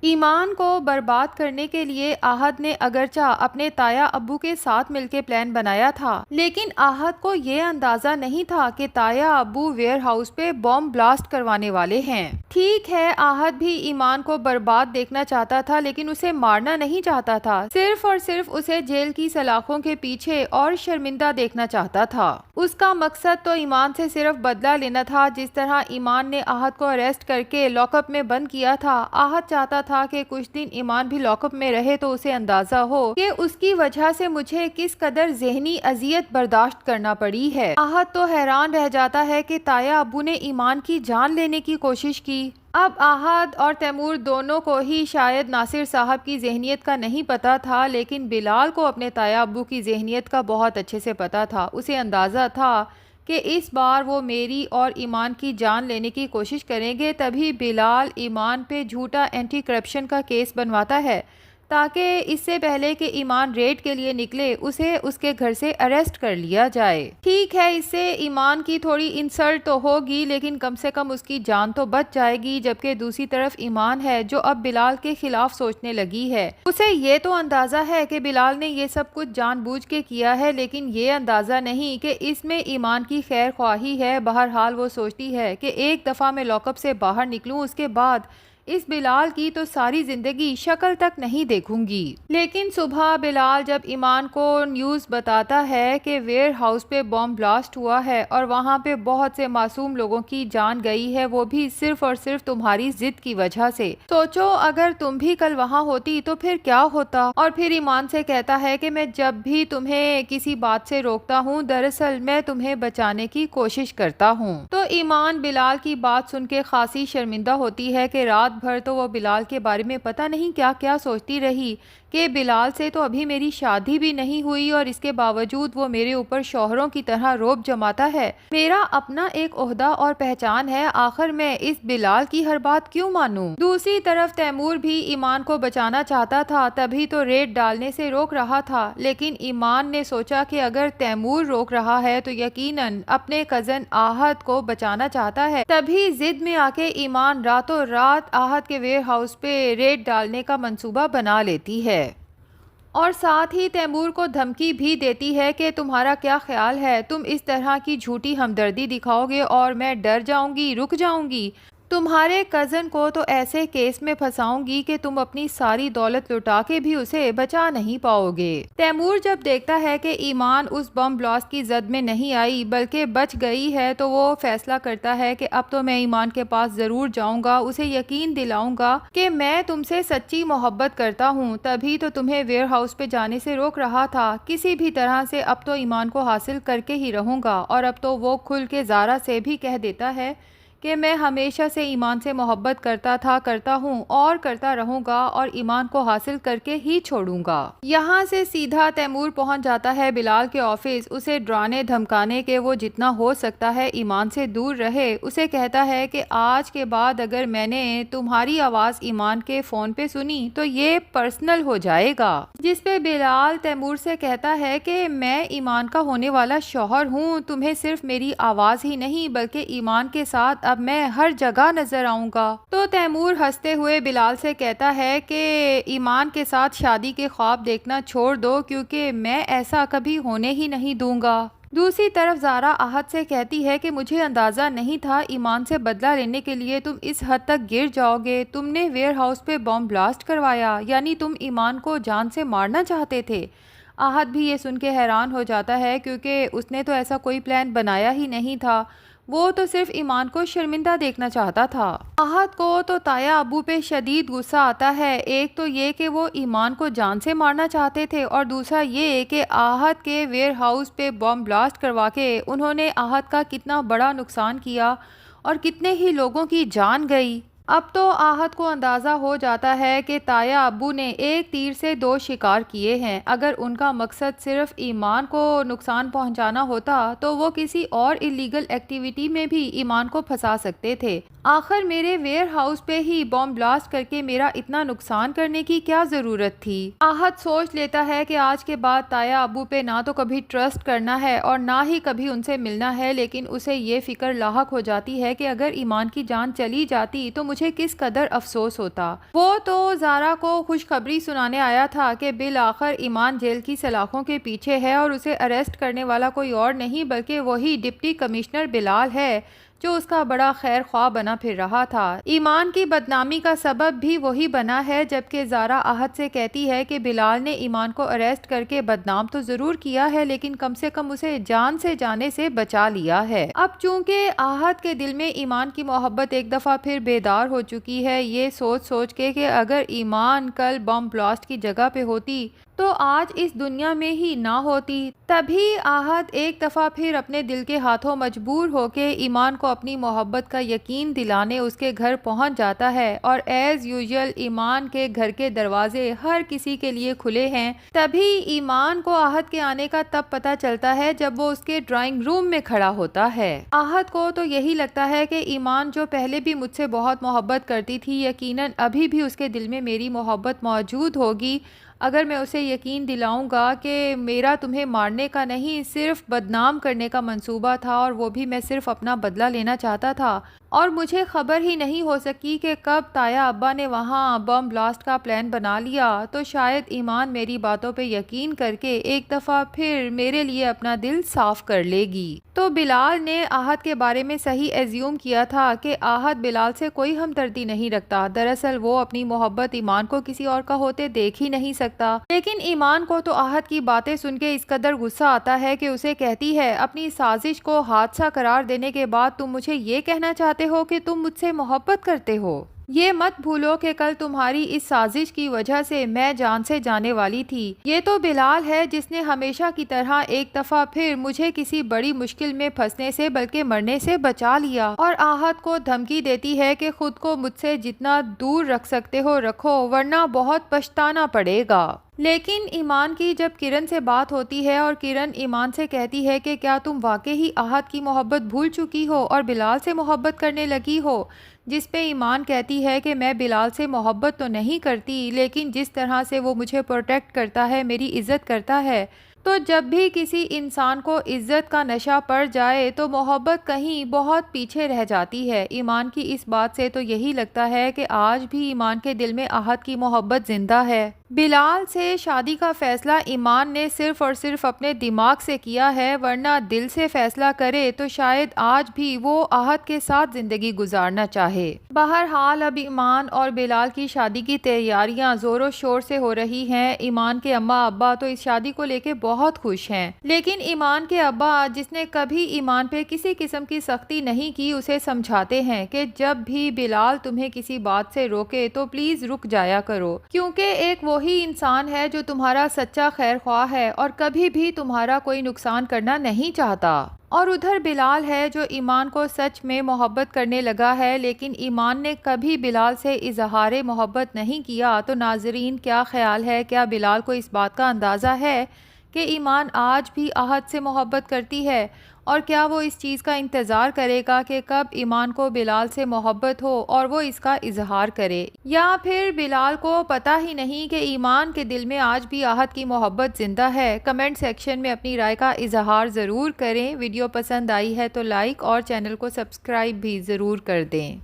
ایمان کو برباد کرنے کے لیے آہد نے اگرچہ اپنے تایا ابو کے ساتھ مل کے پلان بنایا تھا، لیکن آہد کو یہ اندازہ نہیں تھا کہ تایا ابو ویئر ہاؤس پہ بم بلاسٹ کروانے والے ہیں۔ ٹھیک ہے، آہد بھی ایمان کو برباد دیکھنا چاہتا تھا، لیکن اسے مارنا نہیں چاہتا تھا، صرف اور صرف اسے جیل کی سلاخوں کے پیچھے اور شرمندہ دیکھنا چاہتا تھا۔ اس کا مقصد تو ایمان سے صرف بدلہ لینا تھا۔ جس طرح ایمان نے آہد کو اریسٹ کر کے لاک اپ میں بند کیا تھا، آہد چاہتا تھا کہ کچھ دن ایمان بھی لاک اپ میں رہے تو اسے اندازہ ہو کہ اس کی وجہ سے مجھے کس قدر ذہنی اذیت برداشت کرنا پڑی ہے۔ آہد تو حیران رہ جاتا ہے کہ تایا ابو نے ایمان کی جان لینے کی کوشش کی۔ اب آہد اور تیمور دونوں کو ہی شاید ناصر صاحب کی ذہنیت کا نہیں پتا تھا، لیکن بلال کو اپنے تایا ابو کی ذہنیت کا بہت اچھے سے پتا تھا۔ اسے اندازہ تھا کہ اس بار وہ میری اور ایمان کی جان لینے کی کوشش کریں گے، تبھی بلال ایمان پہ جھوٹا اینٹی کرپشن کا کیس بنواتا ہے تاکہ اس سے پہلے کہ ایمان ریڈ کے لیے نکلے اسے اس کے گھر سے اریسٹ کر لیا جائے۔ ٹھیک ہے، اس سے ایمان کی تھوڑی انسلٹ تو ہوگی، لیکن کم سے کم اس کی جان تو بچ جائے گی، جبکہ دوسری طرف ایمان ہے جو اب بلال کے خلاف سوچنے لگی ہے۔ اسے یہ تو اندازہ ہے کہ بلال نے یہ سب کچھ جان بوجھ کے کیا ہے، لیکن یہ اندازہ نہیں کہ اس میں ایمان کی خیر خواہی ہے۔ بہرحال وہ سوچتی ہے کہ ایک دفعہ میں لاک اپ سے باہر نکلوں، اس کے بعد اس بلال کی تو ساری زندگی شکل تک نہیں دیکھوں گی۔ لیکن صبح بلال جب ایمان کو نیوز بتاتا ہے کہ ویئر ہاؤس پہ بم بلاسٹ ہوا ہے اور وہاں پہ بہت سے معصوم لوگوں کی جان گئی ہے، وہ بھی صرف اور صرف تمہاری ضد کی وجہ سے، سوچو اگر تم بھی کل وہاں ہوتی تو پھر کیا ہوتا۔ اور پھر ایمان سے کہتا ہے کہ میں جب بھی تمہیں کسی بات سے روکتا ہوں، دراصل میں تمہیں بچانے کی کوشش کرتا ہوں۔ تو ایمان بلال کی بات سن کے خاصی شرمندہ ہوتی ہے کہ رات بھر تو وہ بلال کے بارے میں پتہ نہیں کیا کیا سوچتی رہی کہ بلال سے تو ابھی میری شادی بھی نہیں ہوئی اور اس کے باوجود وہ میرے اوپر شوہروں کی طرح روب جماتا ہے۔ میرا اپنا ایک عہدہ اور پہچان ہے، آخر میں اس بلال کی ہر بات کیوں مانوں؟ دوسری طرف تیمور بھی ایمان کو بچانا چاہتا تھا، تبھی تو ریڈ ڈالنے سے روک رہا تھا، لیکن ایمان نے سوچا کہ اگر تیمور روک رہا ہے تو یقیناً اپنے کزن آہد کو بچانا چاہتا ہے۔ تبھی ضد میں آ کے ایمان راتوں رات آہد کے ویئر ہاؤس پہ ریڈ ڈالنے کا منصوبہ بنا لیتی ہے اور ساتھ ہی تیمور کو دھمکی بھی دیتی ہے کہ تمہارا کیا خیال ہے، تم اس طرح کی جھوٹی ہمدردی دکھاؤ گے اور میں ڈر جاؤں گی، رک جاؤں گی، تمہارے کزن کو تو ایسے کیس میں پھنساؤں گی کہ تم اپنی ساری دولت لٹا کے بھی اسے بچا نہیں پاؤ گے۔ تیمور جب دیکھتا ہے کہ ایمان اس بم بلاسٹ کی زد میں نہیں آئی بلکہ بچ گئی ہے تو وہ فیصلہ کرتا ہے کہ اب تو میں ایمان کے پاس ضرور جاؤں گا، اسے یقین دلاؤں گا کہ میں تم سے سچی محبت کرتا ہوں، تبھی تو تمہیں ویئر ہاؤس پہ جانے سے روک رہا تھا۔ کسی بھی طرح سے اب تو ایمان کو حاصل کر کے ہی رہوں گا، اور اب تو وہ کھل کے زارا سے بھی کہہ دیتا ہے کہ میں ہمیشہ سے ایمان سے محبت کرتا تھا، کرتا ہوں اور کرتا رہوں گا، اور ایمان کو حاصل کر کے ہی چھوڑوں گا۔ یہاں سے سیدھا تیمور پہنچ جاتا ہے بلال کے آفس، اسے ڈرانے دھمکانے کے وہ جتنا ہو سکتا ہے ایمان سے دور رہے۔ اسے کہتا ہے کہ آج کے بعد اگر میں نے تمہاری آواز ایمان کے فون پہ سنی تو یہ پرسنل ہو جائے گا، جس پہ بلال تیمور سے کہتا ہے کہ میں ایمان کا ہونے والا شوہر ہوں، تمہیں صرف میری آواز ہی نہیں بلکہ ایمان کے ساتھ اب میں ہر جگہ نظر آؤں گا۔ تو تیمور ہنستے ہوئے بلال سے کہتا ہے کہ ایمان کے ساتھ شادی کے خواب دیکھنا چھوڑ دو، کیونکہ میں ایسا کبھی ہونے ہی نہیں دوں گا۔ دوسری طرف زارا آہد سے کہتی ہے کہ مجھے اندازہ نہیں تھا ایمان سے بدلہ لینے کے لیے تم اس حد تک گر جاؤ گے، تم نے ویئر ہاؤس پہ بم بلاسٹ کروایا، یعنی تم ایمان کو جان سے مارنا چاہتے تھے۔ آہد بھی یہ سن کے حیران ہو جاتا ہے کیونکہ اس نے تو ایسا کوئی پلان بنایا ہی نہیں تھا، وہ تو صرف ایمان کو شرمندہ دیکھنا چاہتا تھا۔ آہد کو تو تایا ابو پہ شدید غصہ آتا ہے، ایک تو یہ کہ وہ ایمان کو جان سے مارنا چاہتے تھے اور دوسرا یہ کہ آہد کے ویئر ہاؤس پہ بم بلاسٹ کروا کے انہوں نے آہد کا کتنا بڑا نقصان کیا اور کتنے ہی لوگوں کی جان گئی۔ اب تو آہد کو اندازہ ہو جاتا ہے کہ تایا ابو نے ایک تیر سے دو شکار کیے ہیں، اگر ان کا مقصد صرف ایمان کو نقصان پہنچانا ہوتا تو وہ کسی اور اللیگل ایکٹیویٹی میں بھی ایمان کو پھنسا سکتے تھے۔ آخر میرے ویئر ہاؤس پہ ہی بم بلاسٹ کر کے میرا اتنا نقصان کرنے کی کیا ضرورت تھی؟ آہد سوچ لیتا ہے کہ آج کے بعد تایا ابو پہ نہ تو کبھی ٹرسٹ کرنا ہے اور نہ ہی کبھی ان سے ملنا ہے، لیکن اسے یہ فکر لاحق ہو جاتی ہے کہ اگر ایمان کی جان چلی جاتی تو مجھے مجھے کس قدر افسوس ہوتا۔ وہ تو زارا کو خوشخبری سنانے آیا تھا کہ بالآخر ایمان جیل کی سلاخوں کے پیچھے ہے اور اسے اریسٹ کرنے والا کوئی اور نہیں بلکہ وہی ڈپٹی کمشنر بلال ہے جو اس کا بڑا خیر خواہ بنا پھر رہا تھا۔ ایمان کی بدنامی کا سبب بھی وہی بنا ہے، جبکہ زارا آہت سے کہتی ہے کہ بلال نے ایمان کو اریسٹ کر کے بدنام تو ضرور کیا ہے لیکن کم سے کم اسے جان سے جانے سے بچا لیا ہے۔ اب چونکہ آہت کے دل میں ایمان کی محبت ایک دفعہ پھر بیدار ہو چکی ہے، یہ سوچ سوچ کے کہ اگر ایمان کل بم بلاسٹ کی جگہ پہ ہوتی تو آج اس دنیا میں ہی نہ ہوتی، تبھی آہت ایک دفعہ پھر اپنے دل کے ہاتھوں مجبور ہو کے ایمان کو اپنی محبت کا یقین دلانے اس کے گھر پہنچ جاتا ہے، اور ایز یوزول ایمان کے گھر کے دروازے ہر کسی کے لیے کھلے ہیں۔ تبھی ایمان کو آہت کے آنے کا تب پتہ چلتا ہے جب وہ اس کے ڈرائنگ روم میں کھڑا ہوتا ہے۔ آہت کو تو یہی لگتا ہے کہ ایمان جو پہلے بھی مجھ سے بہت محبت کرتی تھی، یقیناً ابھی بھی اس کے دل میں میری محبت موجود ہوگی اگر میں اسے یقین دلاؤں گا کہ میرا تمہیں مارنے کا نہیں صرف بدنام کرنے کا منصوبہ تھا، اور وہ بھی میں صرف اپنا بدلہ لینا چاہتا تھا، اور مجھے خبر ہی نہیں ہو سکی کہ کب تایا ابا نے وہاں بم بلاسٹ کا پلان بنا لیا، تو شاید ایمان میری باتوں پہ یقین کر کے ایک دفعہ پھر میرے لیے اپنا دل صاف کر لے گی۔ تو بلال نے آہت کے بارے میں صحیح ایزیوم کیا تھا کہ آہت بلال سے کوئی ہمدردی نہیں رکھتا، دراصل وہ اپنی محبت ایمان کو کسی اور کا ہوتے دیکھ ہی نہیں سکتا۔ لیکن ایمان کو تو آہت کی باتیں سن کے اس قدر غصہ آتا ہے کہ اسے کہتی ہے، اپنی سازش کو حادثہ قرار دینے کے بعد تم مجھے یہ کہنا چاہتے ہو کہ تم مجھ سے محبت کرتے ہو؟ یہ مت بھولو کہ کل تمہاری اس سازش کی وجہ سے میں جان سے جانے والی تھی۔ یہ تو بلال ہے جس نے ہمیشہ کی طرح ایک دفعہ پھر مجھے کسی بڑی مشکل میں پھنسنے سے بلکہ مرنے سے بچا لیا، اور آہت کو دھمکی دیتی ہے کہ خود کو مجھ سے جتنا دور رکھ سکتے ہو رکھو ورنہ بہت پچھتانا پڑے گا۔ لیکن ایمان کی جب کرن سے بات ہوتی ہے اور کرن ایمان سے کہتی ہے کہ کیا تم واقعی آہت کی محبت بھول چکی ہو اور بلال سے محبت کرنے لگی ہو، جس پہ ایمان کہتی ہے کہ میں بلال سے محبت تو نہیں کرتی لیکن جس طرح سے وہ مجھے پروٹیکٹ کرتا ہے، میری عزت کرتا ہے، تو جب بھی کسی انسان کو عزت کا نشہ پڑ جائے تو محبت کہیں بہت پیچھے رہ جاتی ہے۔ ایمان کی اس بات سے تو یہی لگتا ہے کہ آج بھی ایمان کے دل میں آہت کی محبت زندہ ہے۔ بلال سے شادی کا فیصلہ ایمان نے صرف اور صرف اپنے دماغ سے کیا ہے، ورنہ دل سے فیصلہ کرے تو شاید آج بھی وہ آہت کے ساتھ زندگی گزارنا چاہے۔ بہرحال اب ایمان اور بلال کی شادی کی تیاریاں زور و شور سے ہو رہی ہیں۔ ایمان کے اماں ابا تو اس شادی کو لے کے بہت خوش ہیں، لیکن ایمان کے ابا، جس نے کبھی ایمان پہ کسی قسم کی سختی نہیں کی، اسے سمجھاتے ہیں کہ جب بھی بلال تمہیں کسی بات سے روکے تو پلیز رک جایا کرو، کیونکہ ایک وہی انسان ہے جو تمہارا سچا خیر خواہ ہے اور کبھی بھی تمہارا کوئی نقصان کرنا نہیں چاہتا۔ اور ادھر بلال ہے جو ایمان کو سچ میں محبت کرنے لگا ہے، لیکن ایمان نے کبھی بلال سے اظہار محبت نہیں کیا۔ تو ناظرین، کیا خیال ہے، کیا بلال کو اس بات کا اندازہ ہے کہ ایمان آج بھی آہت سے محبت کرتی ہے، اور کیا وہ اس چیز کا انتظار کرے گا کہ کب ایمان کو بلال سے محبت ہو اور وہ اس کا اظہار کرے، یا پھر بلال کو پتہ ہی نہیں کہ ایمان کے دل میں آج بھی آہت کی محبت زندہ ہے؟ کمنٹ سیکشن میں اپنی رائے کا اظہار ضرور کریں۔ ویڈیو پسند آئی ہے تو لائک اور چینل کو سبسکرائب بھی ضرور کر دیں۔